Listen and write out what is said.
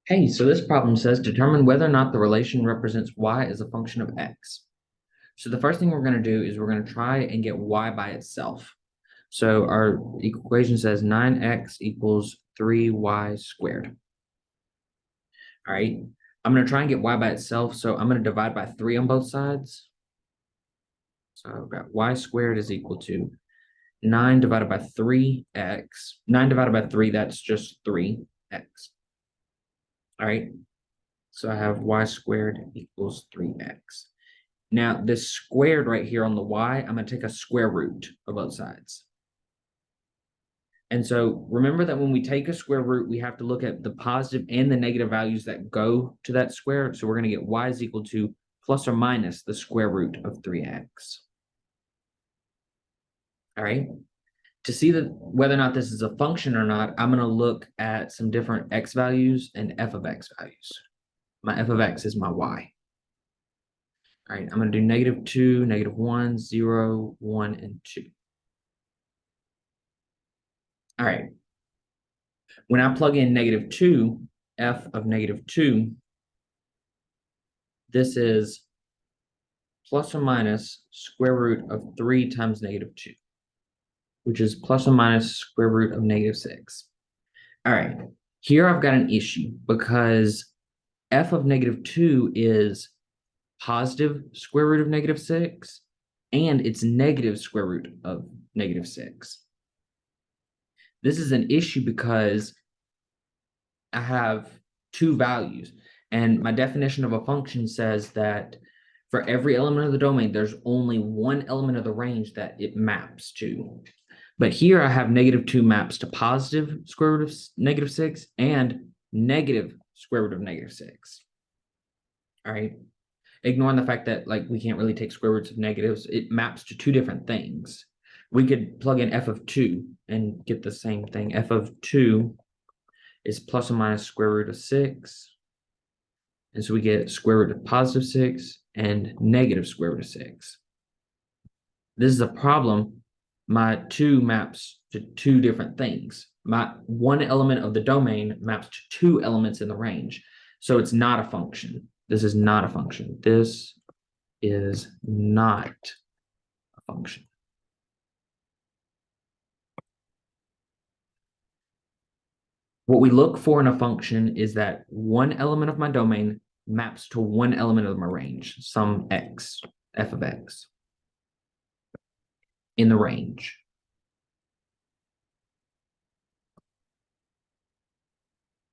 Hey, so this problem says determine whether or not the relation represents y as a function of x. So the first thing we're going to do is we're going to try and get y by itself. So our equation says 9x equals 3y squared. All right. I'm going to try and get y by itself. So I'm going to divide by 3 on both sides. So I've got y squared is equal to 9 divided by 3x. 9 divided by 3, that's just 3x. All right. So I have y squared equals 3x. Now, this squared right here on the y, I'm going to take a square root of both sides. And so remember that when we take a square root, we have to look at the positive and the negative values that go to that square. So we're going to get y is equal to plus or minus the square root of 3x. All right. To see whether or not this is a function or not, I'm going to look at some different x values and f of x values. My f of x is my y. All right, I'm going to do -2, -1, 0, 1, and 2. All right. When I plug in -2, f of -2, this is plus or minus square root of 3 times -2, which is plus or minus square root of -6. All right. Here I've got an issue because f of -2 is positive square root of -6, and it's negative square root of -6. This is an issue because I have two values, and my definition of a function says that for every element of the domain, there's only one element of the range that it maps to. But here I have -2 maps to positive square root of -6 and negative square root of -6. All right. Ignoring the fact that like we can't really take square roots of negatives, it maps to two different things. We could plug in f of 2 and get the same thing. F of 2 is plus or minus square root of 6. And so we get square root of positive 6 and negative square root of 6. This is a problem. My 2 maps to two different things. My one element of the domain maps to two elements in the range. So it's not a function. This is not a function. This is not a function. What we look for in a function is that one element of my domain maps to one element of my range, some x, f of x, in the range.